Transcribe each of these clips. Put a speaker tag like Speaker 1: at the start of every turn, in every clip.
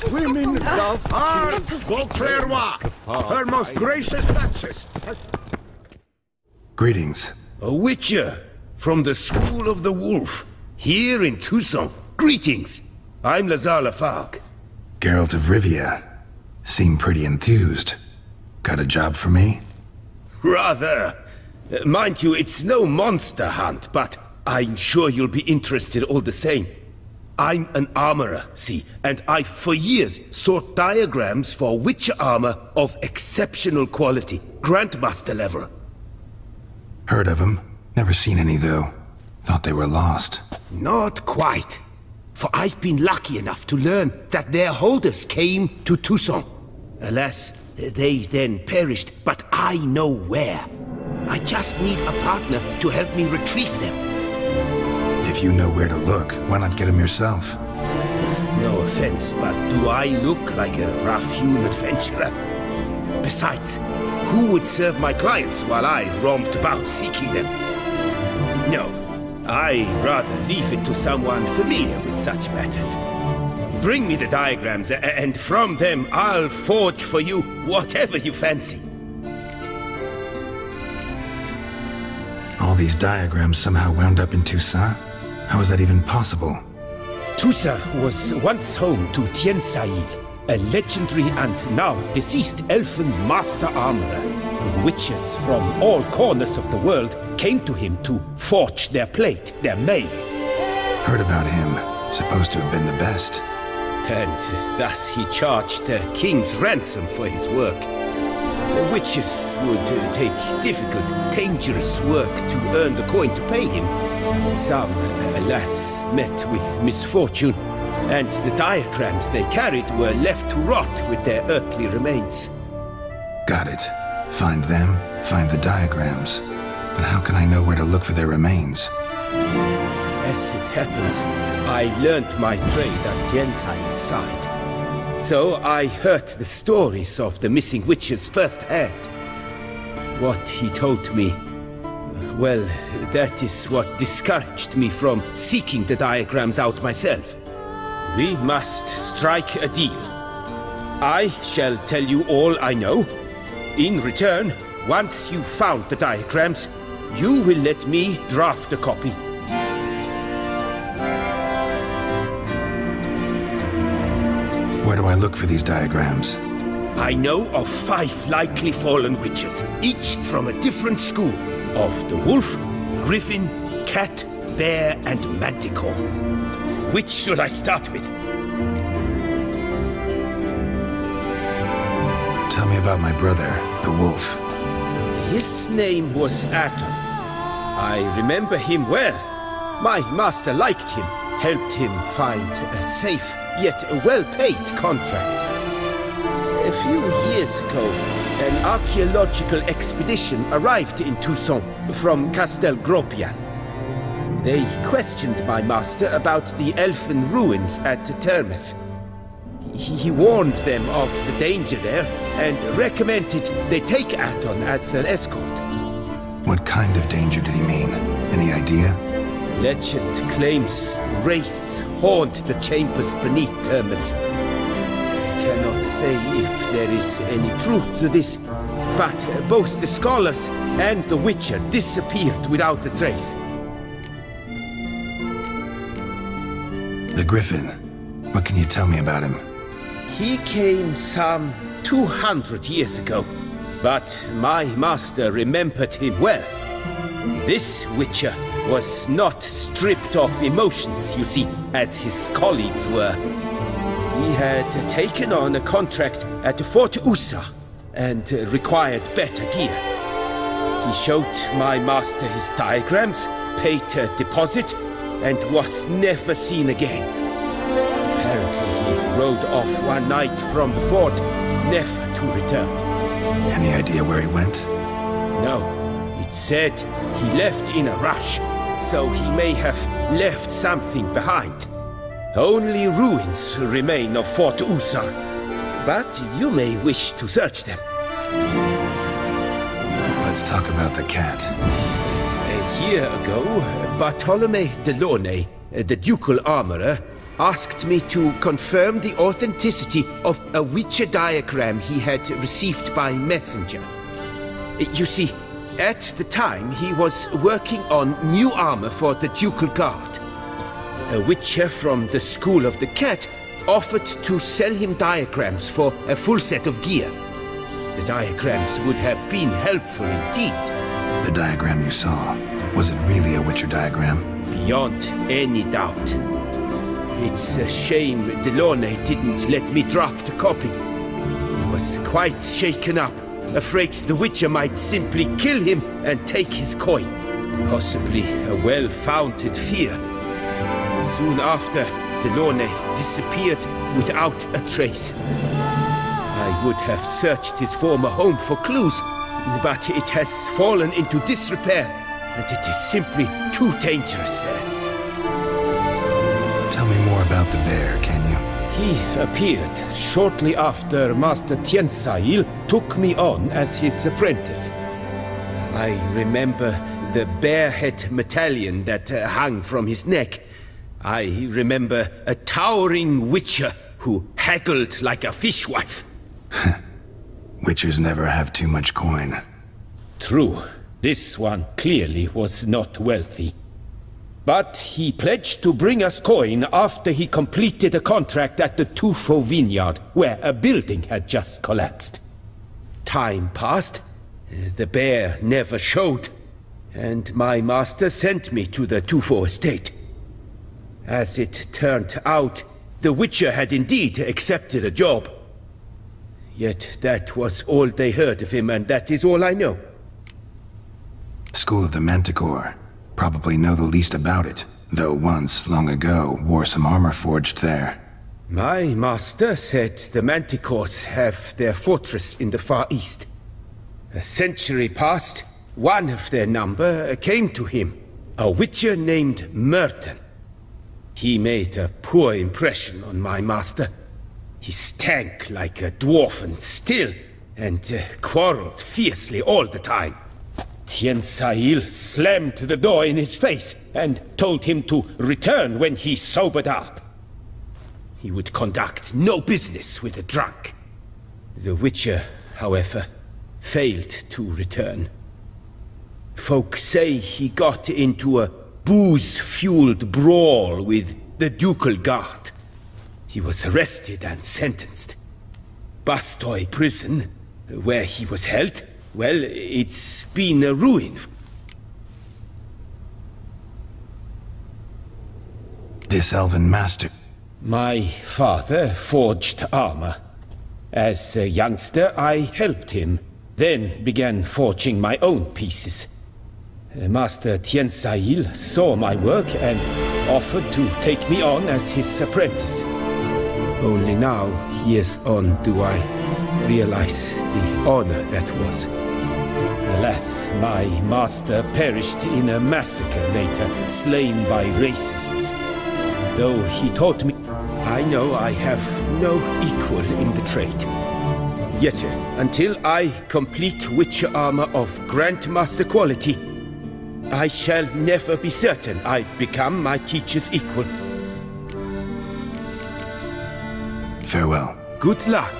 Speaker 1: Women love Ars Beauclerc, her most gracious duchess.
Speaker 2: Greetings.
Speaker 3: A witcher from the School of the Wolf, here in Toussaint. Greetings. I'm Lazar Lafargue.
Speaker 2: Geralt of Rivia. Seem pretty enthused. Got a job for me?
Speaker 3: Rather. Mind you, it's no monster hunt, but I'm sure you'll be interested all the same. I'm an armorer, see, and I've for years sought diagrams for witcher armor of exceptional quality, Grandmaster level.
Speaker 2: Heard of them. Never seen any, though. Thought they were lost.
Speaker 3: Not quite. For I've been lucky enough to learn that their holders came to Toussaint. Alas, they then perished, but I know where. I just need a partner to help me retrieve them.
Speaker 2: If you know where to look, why not get them yourself?
Speaker 3: No offense, but do I look like a rough-hewn adventurer? Besides, who would serve my clients while I roamed about seeking them? No, I'd rather leave it to someone familiar with such matters. Bring me the diagrams, and from them I'll forge for you whatever you fancy.
Speaker 2: All these diagrams somehow wound up in Toussaint? How is that even possible?
Speaker 3: Toussaint was once home to Toussaint, a legendary and now deceased elfin master armorer. Witches from all corners of the world came to him to forge their plate, their mail.
Speaker 2: Heard about him. Supposed to have been the best.
Speaker 3: And thus he charged a king's ransom for his work. Witches would take difficult, dangerous work to earn the coin to pay him. Some, alas, met with misfortune, and the diagrams they carried were left to rot with their earthly remains.
Speaker 2: Got it. Find them, find the diagrams. But how can I know where to look for their remains?
Speaker 3: As it happens, I learned my trade at Toussaint's side. So I heard the stories of the missing witches firsthand. What he told me, well, that is what discouraged me from seeking the diagrams out myself. We must strike a deal. I shall tell you all I know. In return, once you've found the diagrams, you will let me draft a copy.
Speaker 2: Where do I look for these diagrams?
Speaker 3: I know of 5 likely fallen witches, each from a different school of the wolf, griffin, cat, bear, and manticore. Which should I start with?
Speaker 2: Tell me about my brother, the wolf.
Speaker 3: His name was Atom. I remember him well. My master liked him, helped him find a safe yet a well-paid contract. A few years ago, an archaeological expedition arrived in Toussaint from Castel Gropian. They questioned my master about the elfin ruins at Termes. He warned them of the danger there and recommended they take Aton as an escort.
Speaker 2: What kind of danger did he mean? Any idea?
Speaker 3: Legend claims wraiths haunt the chambers beneath Termes. I cannot say if there is any truth to this, but both the scholars and the witcher disappeared without a trace.
Speaker 2: The Griffin. What can you tell me about him?
Speaker 3: He came some 200 years ago, but my master remembered him well. This witcher was not stripped of emotions, you see, as his colleagues were. He had taken on a contract at Fort Usa and required better gear. He showed my master his diagrams, paid a deposit, and was never seen again. Apparently he rode off one night from the fort, never to return.
Speaker 2: Any idea where he went?
Speaker 3: No. It said he left in a rush, so he may have left something behind. Only ruins remain of Fort Usa, but you may wish to search them.
Speaker 2: Let's talk about the cat.
Speaker 3: A year ago, Bartolome de Launay, the ducal armorer, asked me to confirm the authenticity of a Witcher diagram he had received by messenger. You see, at the time he was working on new armor for the Ducal Guard. A Witcher from the School of the Cat offered to sell him diagrams for a full set of gear. The diagrams would have been helpful indeed.
Speaker 2: The diagram you saw, was it really a Witcher diagram?
Speaker 3: Beyond any doubt. It's a shame Delaunay didn't let me draft a copy. He was quite shaken up, afraid the Witcher might simply kill him and take his coin. Possibly a well-founded fear. Soon after, Delaunay disappeared without a trace. I would have searched his former home for clues, but it has fallen into disrepair, and it is simply too dangerous there.
Speaker 2: Tell me more about the bear, can you?
Speaker 3: He appeared shortly after Master Toussaint took me on as his apprentice. I remember the bear-head medallion that hung from his neck. I remember a towering Witcher who haggled like a fishwife.
Speaker 2: Witchers never have too much coin.
Speaker 3: True. This one clearly was not wealthy. But he pledged to bring us coin after he completed a contract at the Toussaint vineyard, where a building had just collapsed. Time passed. The bear never showed, and my master sent me to the Toussaint estate. As it turned out, the Witcher had indeed accepted a job. Yet that was all they heard of him, and that is all I know.
Speaker 2: School of the Manticore. Probably know the least about it, though once, long ago, wore some armor forged there.
Speaker 3: My master said the Manticores have their fortress in the Far East. A century past, one of their number came to him, a Witcher named Merton. He made a poor impression on my master. He stank like a dwarfen still, and quarreled fiercely all the time. Toussaint slammed the door in his face and told him to return when he sobered up. He would conduct no business with a drunk. The Witcher, however, failed to return. Folk say he got into a booze-fueled brawl with the Ducal Guard. He was arrested and sentenced. Bastoy prison, where he was held, well, it's been a ruin.
Speaker 2: This elven master...
Speaker 3: My father forged armor. As a youngster, I helped him, then began forging my own pieces. Master Toussaint saw my work and offered to take me on as his apprentice. Only now, years on, do I realize the honor that was. Alas, my master perished in a massacre later, slain by racists. Though he taught me, I know I have no equal in the trade. Yet, until I complete Witcher armor of Grandmaster quality, I shall never be certain I've become my teacher's equal.
Speaker 2: Farewell.
Speaker 3: Good luck.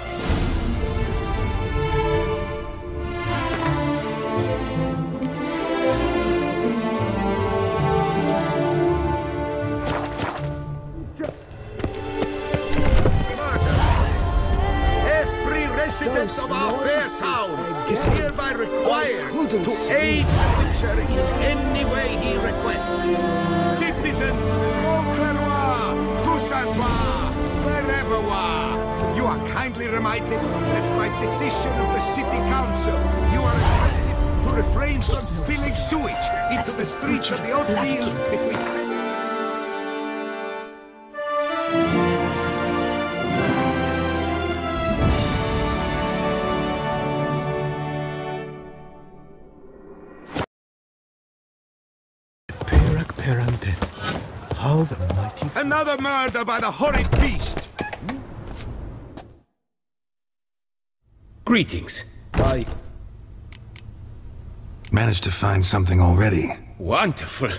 Speaker 1: Residents of our fair town is hereby required to aid the Witcher in any way he requests. Citizens, Beauclerc, Toussaint, wherever you are kindly reminded that by decision of the City Council, you are requested to refrain from spilling sewage into the streets of the Outfield between...
Speaker 4: How the mighty...
Speaker 1: Another murder by the horrid beast!
Speaker 3: Greetings.
Speaker 2: Managed to find something already.
Speaker 3: Wonderful.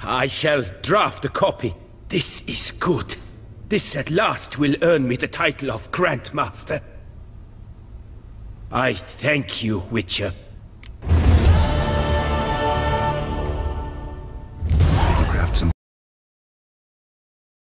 Speaker 3: I shall draft a copy. This is good. This at last will earn me the title of Grandmaster. I thank you, Witcher.